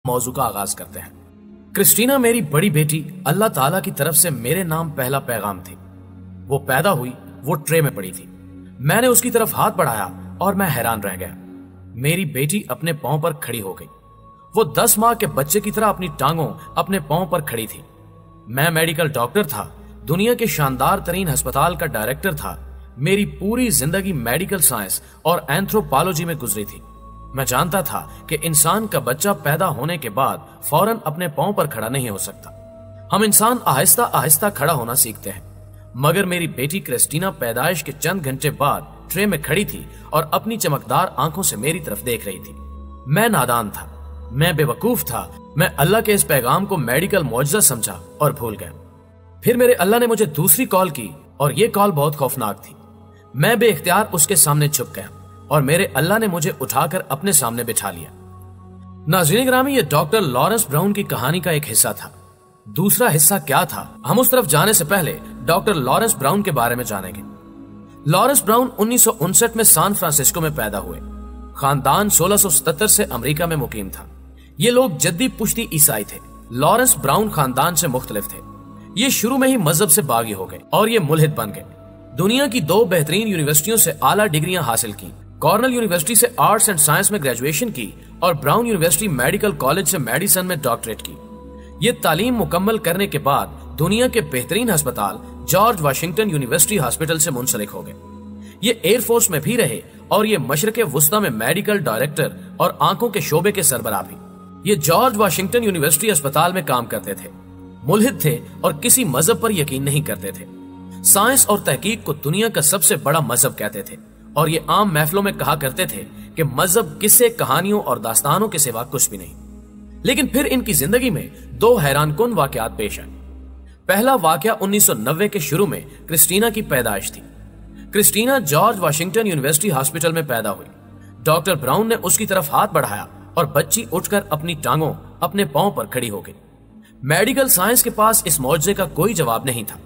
موضوع کا آغاز کرتے ہیں۔ کرسٹینا میری بڑی بیٹی اللہ تعالیٰ کی طرف سے میرے نام پہلا پیغام تھی۔ وہ پیدا ہوئی، وہ ٹرے میں پڑی تھی۔ میں نے اس کی طرف ہاتھ بڑھایا اور میں حیران رہ گیا۔ میری بیٹی اپنے پاؤں پر کھڑی ہو گئی۔ وہ 10 ماہ کے بچے کی طرح اپنی ٹانگوں اپنے پاؤں پر کھڑی تھی۔ میں میڈیکل ڈاکٹر تھا، دنیا کے شاندار ترین ہسپتال کا ڈائریکٹر تھا۔ میری پوری زندگی میڈیکل سائنس اور اینتھروپالوجی میں گزری تھی۔ میں جانتا تھا کہ انسان کا بچہ پیدا ہونے کے بعد فوراً اپنے پاؤں پر کھڑا نہیں ہو سکتا۔ ہم انسان آہستہ آہستہ کھڑا ہونا سیکھتے ہیں، مگر میری بیٹی کرسٹینا پیدائش کے چند گھنٹے بعد ٹرے میں کھڑی تھی اور اپنی چمکدار آنکھوں سے میری طرف دیکھ رہی تھی۔ میں نادان تھا، میں بے وقوف تھا، میں اللہ کے اس پیغام کو میڈیکل معجزہ سمجھا اور بھول گیا۔ پھر میرے اللہ نے مجھے دوسری کال کی اور یہ کال بہت خوفناک تھی۔ میں بے اختیار اس کے سامنے چھپ گیا اور میرے اللہ نے مجھے اٹھا کر اپنے سامنے بٹھا لیا۔ ناظرین گرامی، یہ ڈاکٹر لارنس براؤن کی کہانی کا ایک حصہ تھا۔ دوسرا حصہ کیا تھا، ہم اس طرف جانے سے پہلے ڈاکٹر لارنس براؤن کے بارے میں جانیں گے۔ لارنس براؤن 1959 میں سان فرانسسکو میں پیدا ہوئے۔ خاندان 1677 سے امریکہ میں مقیم تھا۔ یہ لوگ جدی پشتی عیسائی تھے۔ لارنس براؤن خاندان سے مختلف تھے۔ یہ شروع میں ہی مذہب سے باغی ہو گئے اور یہ ملحد بن گئے۔ دنیا کی 2 بہترین یونیورسٹیوں سے اعلیٰ ڈگریاں حاصل کی۔ کارنل یونیورسٹی سے آرٹس اینڈ سائنس میں گریجویشن کی اور براؤن یونیورسٹی میڈیکل کالج سے میڈیسن میں ڈاکٹریٹ کی۔ یہ تعلیم مکمل کرنے کے بعد دنیا کے بہترین ہسپتال جارج واشنگٹن یونیورسٹی ہاسپٹل سے منسلک ہو گئے۔ یہ ایئر فورس میں بھی رہے اور یہ مشرق وسطی میں میڈیکل ڈائریکٹر اور آنکھوں کے شعبے کے سربراہ بھی۔ یہ جارج واشنگٹن یونیورسٹی ہسپتال میں کام کرتے تھے، ملحد تھے اور کسی مذہب پر یقین نہیں کرتے تھے۔ سائنس اور تحقیق کو دنیا کا سب سے بڑا مذہب کہتے تھے اور یہ عام محفلوں میں کہا کرتے تھے کہ مذہب قصے، کہانیوں اور داستانوں کے سوا کچھ بھی نہیں۔ لیکن پھر ان کی زندگی میں 2 حیران کن واقعات پیش آئے۔ پہلا واقعہ 1990 کے شروع میں کرسٹینا کی پیدائش تھی۔ Christina George Washington university hospital میں پیدا ہوئی۔ ڈاکٹر براؤن نے اس کی طرف ہاتھ بڑھایا اور بچی اٹھ کر اپنی ٹانگوں اپنے پاؤں پر کھڑی ہو گئی۔ میڈیکل سائنس کے پاس اس معجزے کا کوئی جواب نہیں تھا۔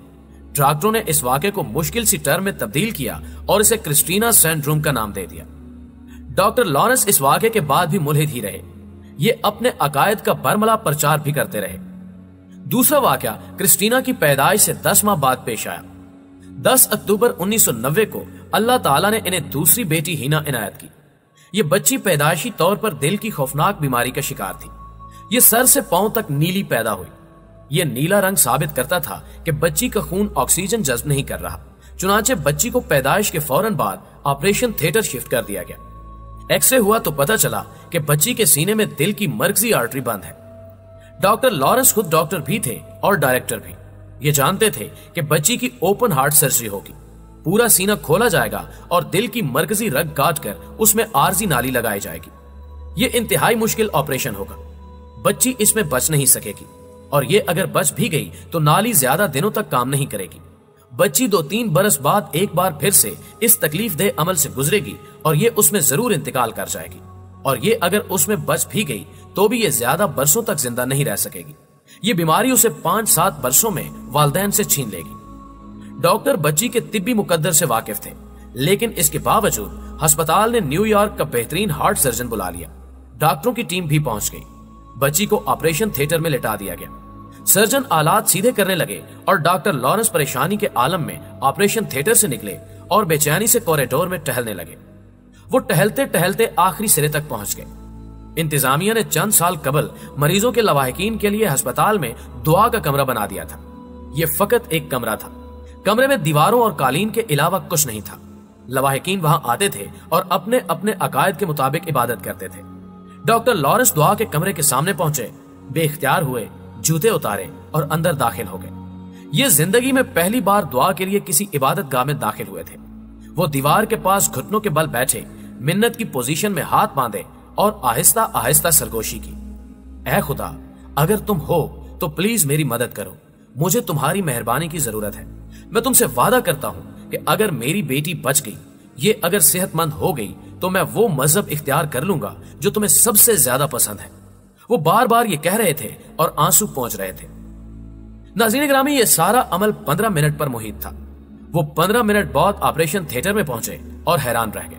ڈاکٹروں نے اس واقعے کو مشکل سی ٹرم میں تبدیل کیا اور اسے کرسٹینا سینڈروم کا نام دے دیا۔ ڈاکٹر لارنس اس واقعے کے بعد بھی ملحد ہی رہے۔ یہ اپنے عقائد کا برملا پرچار بھی کرتے رہے۔ دوسرا واقعہ کرسٹینا کی پیدائش سے 10 ماہ بعد پیش آیا۔ 10 اکتوبر 1990 کو اللہ تعالیٰ نے انہیں دوسری بیٹی ہینا عنایت کی۔ یہ بچی پیدائشی طور پر دل کی خوفناک بیماری کا شکار تھی۔ یہ سر سے پاؤں تک نیلی پیدا ہوئی۔ یہ نیلا رنگ ثابت کرتا تھا کہ بچی کا خون آکسیجن جذب نہیں کر رہا۔ چنانچہ بچی کو پیدائش کے فوراً بعد آپریشن تھیٹر شفٹ کر دیا گیا۔ ایکس رے ہوا تو پتا چلا کہ بچی کے سینے میں دل کی مرکزی آرٹری بند ہے۔ ڈاکٹر لارنس خود ڈاکٹر بھی تھے اور ڈائریکٹر بھی۔ یہ جانتے تھے کہ بچی کی اوپن ہارٹ سرجری ہوگی، پورا سینہ کھولا جائے گا اور دل کی مرکزی رگ کاٹ کر اس میں عارضی نالی لگائی جائے گی۔ یہ انتہائی مشکل آپریشن ہوگا۔ بچی اس میں بچ نہیں سکے گی اور یہ اگر بچ بھی گئی تو نالی زیادہ دنوں تک کام نہیں کرے گی۔ بچی 2-3 برس بعد ایک بار پھر سے اس تکلیف دہ عمل سے گزرے گی اور یہ اس میں ضرور انتقال کر جائے گی، اور یہ اگر اس میں بچ بھی گئی تو بھی یہ زیادہ برسوں تک زندہ نہیں رہ سکے گی۔ یہ بیماری اسے 5-7 برسوں میں والدین سے چھین لے گی۔ ڈاکٹر بچی کے طبی مقدر سے واقف تھے، لیکن اس کے باوجود ہسپتال نے نیو یارک کا بہترین ہارٹ سرجن بلا لیا۔ ڈاکٹروں کی ٹیم بھی پہنچ گئی۔ بچی کو آپریشن تھیٹر میں لٹا دیا گیا۔ سرجن آلات سیدھے کرنے لگے اور ڈاکٹر لارنس پریشانی کے عالم میں آپریشن تھیٹر سے نکلے اور بے چینی سے کوریڈور میں ٹہلنے لگے۔ وہ ٹہلتے ٹہلتے آخری سرے تک پہنچ گئے۔ انتظامیہ نے چند سال قبل مریضوں کے لواحقین کے لیے ہسپتال میں دعا کا کمرہ بنا دیا تھا۔ یہ فقط ایک کمرہ تھا۔ کمرے میں دیواروں اور قالین کے علاوہ کچھ نہیں تھا۔ لواحقین وہاں آتے تھے اور اپنے اپنے عقائد کے مطابق عبادت کرتے تھے۔ ڈاکٹر لارنس دعا کے کمرے کے سامنے پہنچے، بے اختیار ہوئے، جوتے اتارے اور اندر داخل ہو گئے۔ یہ زندگی میں پہلی بار دعا کے لیے کسی عبادت گاہ میں داخل ہوئے تھے۔ وہ دیوار کے پاس گھٹنوں کے بل بیٹھے، منت کی پوزیشن میں ہاتھ باندھے اور آہستہ آہستہ سرگوشی کی۔ اے خدا، اگر تم ہو تو پلیز میری مدد کرو، مجھے تمہاری مہربانی کی ضرورت ہے۔ میں تم سے وعدہ کرتا ہوں کہ اگر میری بیٹی بچ گئی، یہ اگر صحت مند ہو گئی، تو میں وہ مذہب اختیار کر لوں گا جو تمہیں سب سے زیادہ پسند ہے۔ وہ بار بار یہ کہہ رہے تھے اور آنسو پہنچ رہے تھے۔ ناظرین گرامی، یہ سارا عمل 15 منٹ پر محیط تھا۔ وہ 15 منٹ بعد آپریشن تھیٹر میں پہنچے اور حیران رہ گئے۔